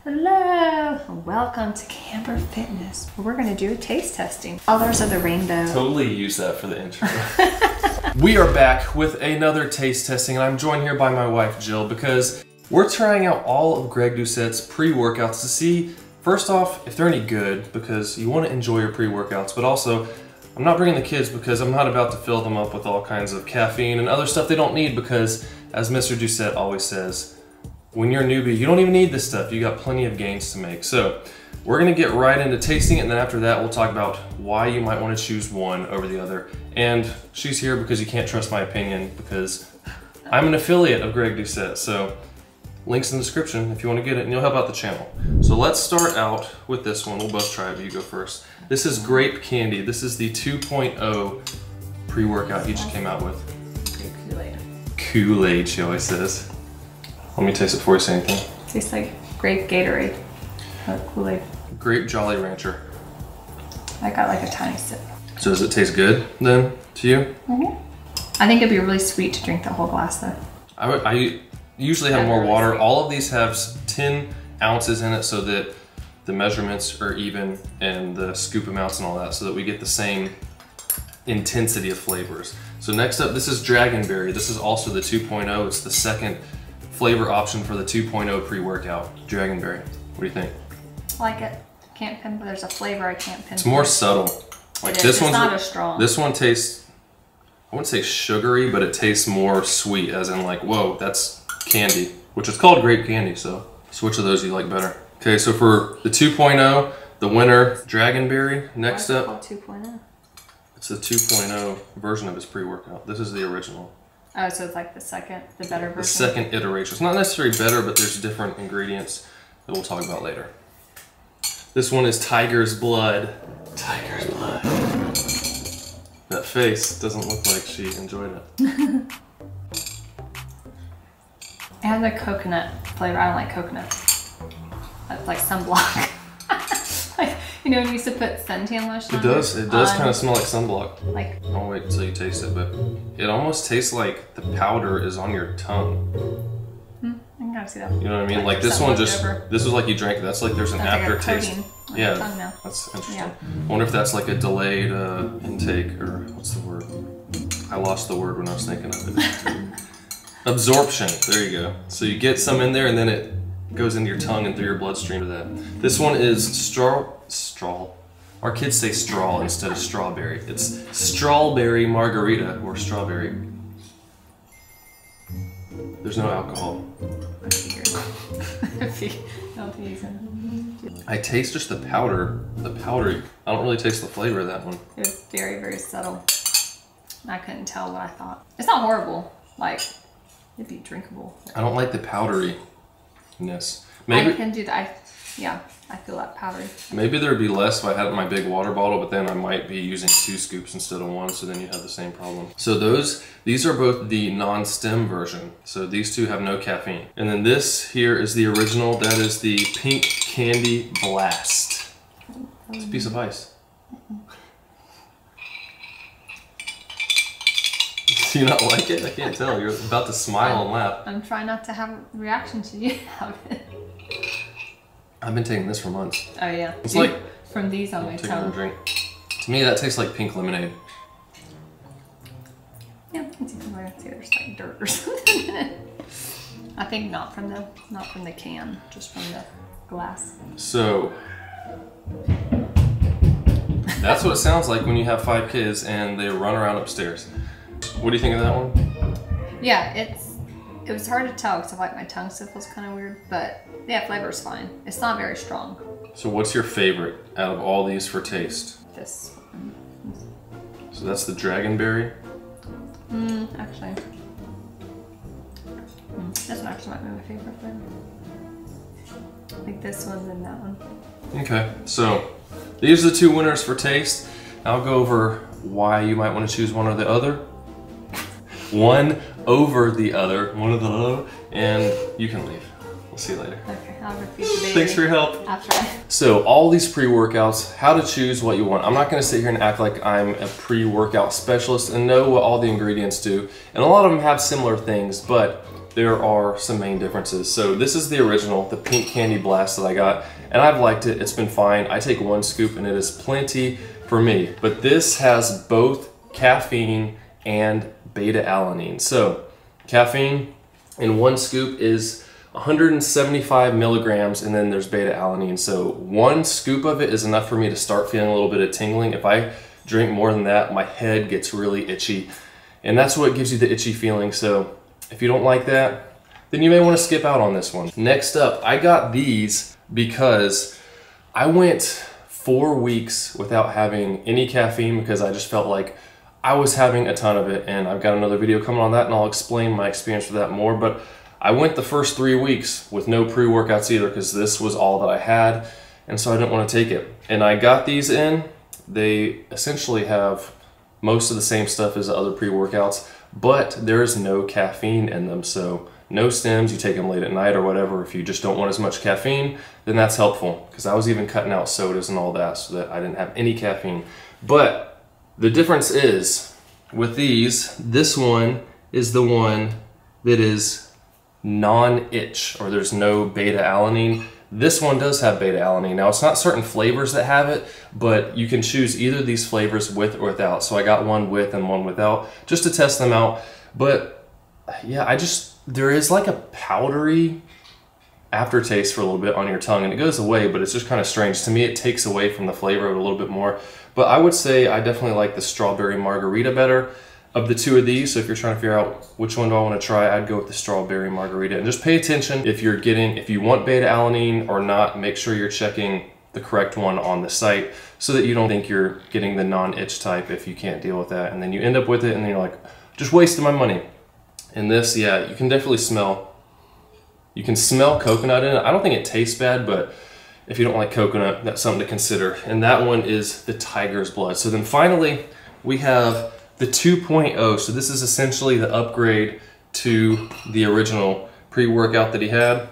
Hello, welcome to Camber Fitness. We're gonna do a taste testing. Colors of the rainbow. Totally use that for the intro. We are back with another taste testing, and I'm joined here by my wife Jill because we're trying out all of Greg Doucette's pre-workouts to see, first off, if they're any good, because you want to enjoy your pre-workouts, but also I'm not bringing the kids because I'm not about to fill them up with all kinds of caffeine and other stuff they don't need, because as Mr. Doucette always says, when you're a newbie, you don't even need this stuff. You got plenty of gains to make. So we're gonna get right into tasting it, and then after that, we'll talk about why you might wanna choose one over the other. And she's here because you can't trust my opinion, because I'm an affiliate of Greg Doucette. So links in the description if you wanna get it, and you'll help out the channel. So let's start out with this one. We'll both try it, but you go first. This is Grape Candy. This is the 2.0 pre-workout he just came out with. Grape Kool-Aid. Kool-Aid, she always says. Let me taste it before you say anything. Tastes like grape Gatorade. Kool-Aid. Grape Jolly Rancher. I got like a tiny sip. So does it taste good then to you? Mm-hmm. I think it'd be really sweet to drink the whole glass though. I usually have more really water. sweet. All of these have 10 ounces in it so that the measurements are even and the scoop amounts and all that, so that we get the same intensity of flavors. So next up, this is Dragonberry. This is also the 2.0. It's the second flavor option for the 2.0 pre-workout. Dragonberry. What do you think? I like it. Can't pin, there's a flavor I can't pinpoint. It's more subtle. Like this one's not as strong. This one tastes, I wouldn't say sugary, but it tastes more sweet, as in like, whoa, that's candy, which is called grape candy. So which of those do you like better? Okay, so for the 2.0, the winner, Dragonberry. Next up, Why is it called 2.0? it's the 2.0 version of his pre-workout. This is the original. Oh, so it's like the better version? The second iteration. It's not necessarily better, but there's different ingredients that we'll talk about later. This one is Tiger's Blood. Tiger's Blood. That face doesn't look like she enjoyed it. It has a coconut flavor. I don't like coconut. That's like sunblock. Like, you know when you used to put suntan lotion on? It does kind of smell like sunblock. Like, I'll wait until you taste it, but it almost tastes like the powder is on your tongue. I can kind of see that. You know what I mean? Like this one just, this was like you drank it. That's like there's an aftertaste. Yeah, that's interesting. Yeah. I wonder if that's like a delayed intake, or what's the word? I lost the word when I was thinking of it. Absorption, there you go. So you get some in there and then it goes into your tongue and through your bloodstream to that. This one is straw. Our kids say straw instead of strawberry. It's strawberry margarita, or strawberry. There's no alcohol. I taste just the powder. The powder, I don't really taste the flavor of that one. It was very, very subtle. I couldn't tell what I thought. It's not horrible. Like, it'd be drinkable. I don't like the powderiness. Maybe I can do that. Yeah, I feel that powdery. Maybe there'd be less if I had my big water bottle, but then I might be using 2 scoops instead of 1, so then you have the same problem. So these are both the non-stem version. So these two have no caffeine. And then this here is the original. That is the Pink Candy Blast. It's a piece of ice. Do you not like it? I can't tell. You're about to smile and laugh. I'm trying not to have a reaction to you have it. I've been taking this for months. Oh yeah. It's like from these on my tongue. Drink. To me, that tastes like pink lemonade. Yeah, I can see there's like dirt or something in it. I think not from the can, just from the glass. So that's what it sounds like when you have 5 kids and they run around upstairs. What do you think of that one? Yeah, it was hard to tell because like my tongue still feels kind of weird, but yeah, flavor's fine. It's not very strong. So what's your favorite out of all these for taste? This one. So that's the Dragonberry? Actually. This one actually might be my favorite flavor. Like this one and that one. Okay, so these are the 2 winners for taste. I'll go over why you might want to choose one or the other. One over the other, and you can leave. We'll see you later. Okay, I'll repeat the baby. Thanks for your help. I'll try. So all these pre-workouts, how to choose what you want. I'm not gonna sit here and act like I'm a pre-workout specialist and know what all the ingredients do. And a lot of them have similar things, but there are some main differences. So this is the original, the pink candy blast that I got, and I've liked it. It's been fine. I take 1 scoop and it is plenty for me. But this has both caffeine and beta-alanine. So caffeine in 1 scoop is 175 milligrams, and then there's beta-alanine. So 1 scoop of it is enough for me to start feeling a little bit of tingling. If I drink more than that, my head gets really itchy, and that's what gives you the itchy feeling. So if you don't like that, then you may want to skip out on this one. Next up, I got these because I went 4 weeks without having any caffeine because I just felt like I was having a ton of it, and I've got another video coming on that, and I'll explain my experience with that more. But I went the first 3 weeks with no pre-workouts either because this was all that I had, and so I didn't want to take it. And I got these in. They essentially have most of the same stuff as the other pre-workouts, but there is no caffeine in them. So no stems, you take them late at night or whatever. If you just don't want as much caffeine, then that's helpful, because I was even cutting out sodas and all that so that I didn't have any caffeine. But the difference is with these, this one is the one that is non-itch, or there's no beta-alanine. This one does have beta-alanine. Now, it's not certain flavors that have it, but you can choose either of these flavors with or without. So I got one with and one without just to test them out. But yeah, there is like a powdery aftertaste for a little bit on your tongue, and it goes away, but it's just kind of strange. To me, it takes away from the flavor of it a little bit more. But I would say I definitely like the strawberry margarita better of the two of these. So if you're trying to figure out which one do I want to try, I'd go with the strawberry margarita. And just pay attention if you want beta-alanine or not. Make sure you're checking the correct one on the site so that you don't think you're getting the non-itch type if you can't deal with that. And then you end up with it and then you're like, just wasted my money. And this, yeah, you can definitely smell. You can smell coconut in it. I don't think it tastes bad, but if you don't like coconut, that's something to consider. And that one is the tiger's blood. So then finally, we have the 2.0. So this is essentially the upgrade to the original pre-workout that he had.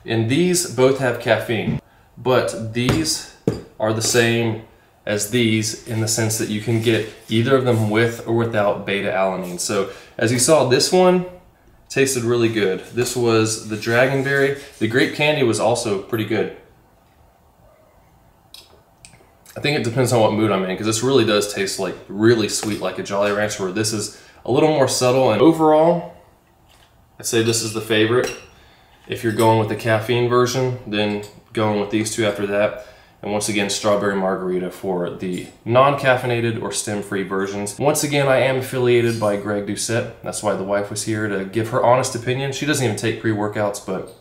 And these both have caffeine, but these are the same as these in the sense that you can get either of them with or without beta-alanine. So as you saw, this one tasted really good. This was the dragonberry. The grape candy was also pretty good. I think it depends on what mood I'm in, because this really does taste like really sweet, like a Jolly Rancher, where this is a little more subtle. And overall, I'd say this is the favorite. If you're going with the caffeine version, then going with these two after that. And once again, strawberry margarita for the non-caffeinated or stem-free versions. Once again, I am affiliated by Greg Doucette. That's why the wife was here to give her honest opinion. She doesn't even take pre-workouts, but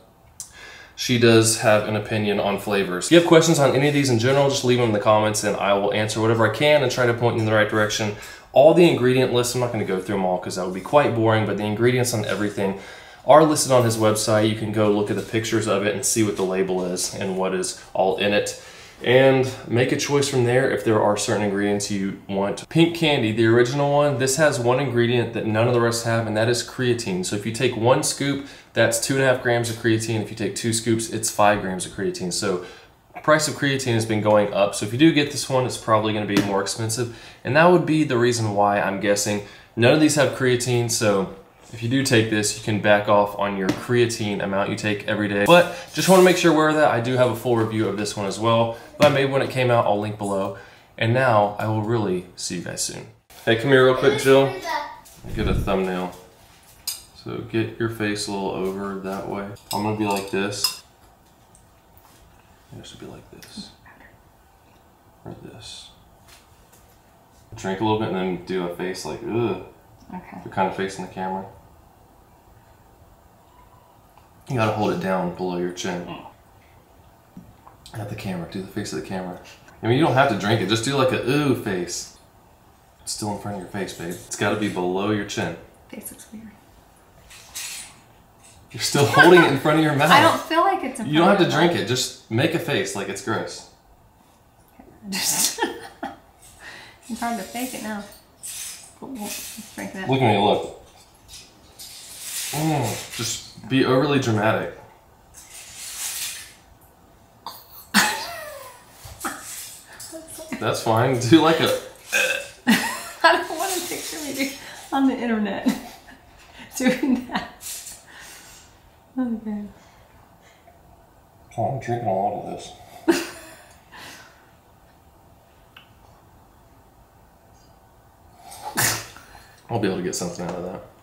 she does have an opinion on flavors. If you have questions on any of these in general, just leave them in the comments and I will answer whatever I can and try to point you in the right direction. All the ingredient lists, I'm not going to go through them all because that would be quite boring, but the ingredients on everything are listed on his website. You can go look at the pictures of it and see what the label is and what is all in it, and make a choice from there if there are certain ingredients you want. Pink candy, the original one, this has one ingredient that none of the rest have, and that is creatine. So if you take 1 scoop, that's 2.5 grams of creatine. If you take 2 scoops, it's 5 grams of creatine. So the price of creatine has been going up. So if you do get this one, it's probably going to be more expensive. And that would be the reason why I'm guessing. None of these have creatine, so if you do take this, you can back off on your creatine amount you take every day. But just want to make sure you're aware of that. I do have a full review of this one as well that I made when it came out. I'll link below. And now I will really see you guys soon. Hey, come here real quick, Jill. Get a thumbnail. So get your face a little over that way. I'm gonna be like this. Yours should be like this. Or this. Drink a little bit and then do a face like, ugh. Okay. You're kind of facing the camera. You gotta hold it down below your chin. At the camera, do the face of the camera. I mean, you don't have to drink it, just do like a ooh face. It's still in front of your face, babe. It's gotta be below your chin. Face looks weird. You're still holding it in front of your mouth. I don't feel like it's in front. You don't have to drink it, just make a face like it's gross. Just it's hard to fake it now. Let's drink that. Look at me, look. Just be overly dramatic. That's fine. Do like a... I don't want to picture me on the internet doing that. Okay. Oh, I'm drinking a lot of this. I'll be able to get something out of that.